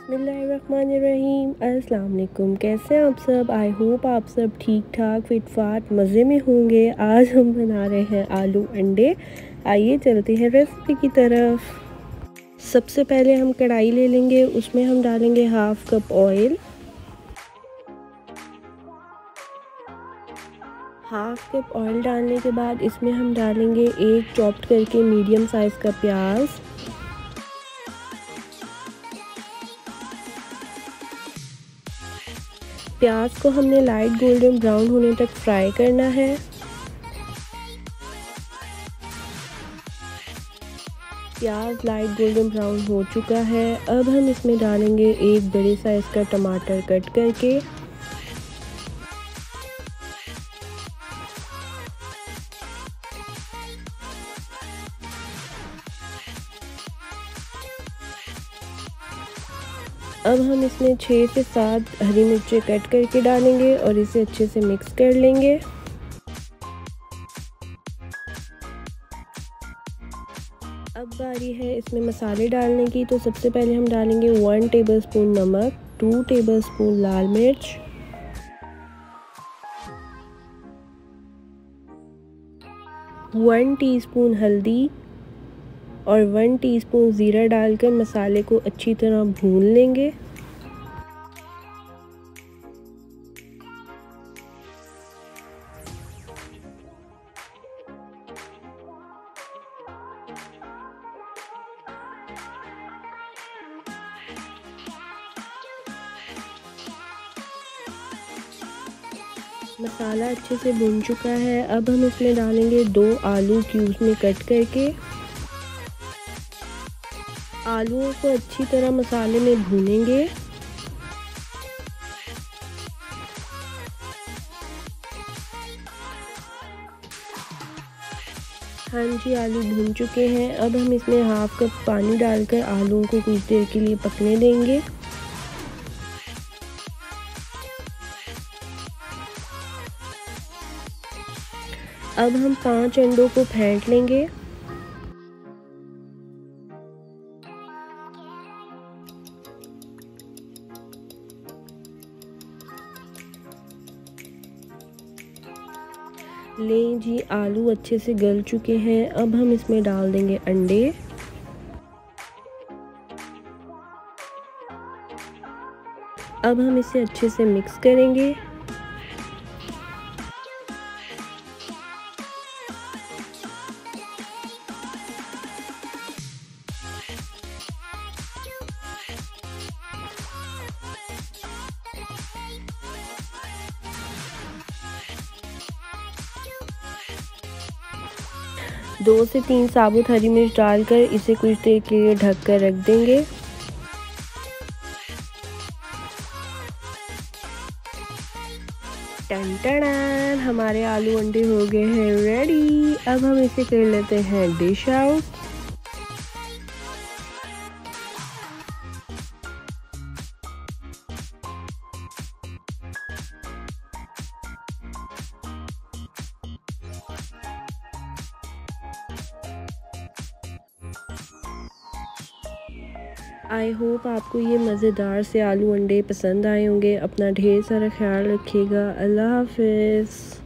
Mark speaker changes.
Speaker 1: बिस्मिल्लाहिर्रहमानिर्रहीम। अस्सलाम वालेकुम। कैसे हैं आप सब? आई होप आप सब ठीक ठाक फिट फाट मज़े में होंगे। आज हम बना रहे हैं आलू अंडे। आइए चलते हैं रेसिपी की तरफ। सबसे पहले हम कढ़ाई ले लेंगे, उसमें हम डालेंगे half cup oil. Half cup oil डालने के बाद इसमें हम डालेंगे एक चॉप्ड करके मीडियम साइज़ का प्याज। प्याज को हमने लाइट गोल्डन ब्राउन होने तक फ्राई करना है। प्याज लाइट गोल्डन ब्राउन हो चुका है। अब हम इसमें डालेंगे एक बड़े साइज़ का टमाटर कट करके। अब हम इसमें 6 से 7 हरी मिर्चें कट करके डालेंगे और इसे अच्छे से मिक्स कर लेंगे। अब बारी है इसमें मसाले डालने की, तो सबसे पहले हम डालेंगे 1 टेबलस्पून नमक, 2 टेबलस्पून लाल मिर्च, 1 टीस्पून हल्दी और 1 टीस्पून ज़ीरा डालकर मसाले को अच्छी तरह भून लेंगे। मसाला अच्छे से भून चुका है। अब हम इसमें डालेंगे 2 आलू क्यूब्स में कट करके। आलूओं को अच्छी तरह मसाले में भूनेंगे। हाँ जी, आलू भून चुके हैं। अब हम इसमें हाफ़ कप पानी डालकर आलूओं को कुछ देर के लिए पकने देंगे। अब हम 5 अंडों को फेंट लेंगे। लें जी, आलू अच्छे से गल चुके हैं। अब हम इसमें डाल देंगे अंडे। अब हम इसे अच्छे से मिक्स करेंगे। दो से 3 साबुत हरी मिर्च डालकर इसे कुछ देर के लिए ढक कर रख देंगे। टन टन, हमारे आलू अंडे हो गए हैं रेडी। अब हम इसे कर लेते हैं डिश आउट। आई होप आपको ये मज़ेदार से आलू अंडे पसंद आए होंगे। अपना ढेर सारा ख्याल रखिएगा। अल्लाह हाफ़िज़।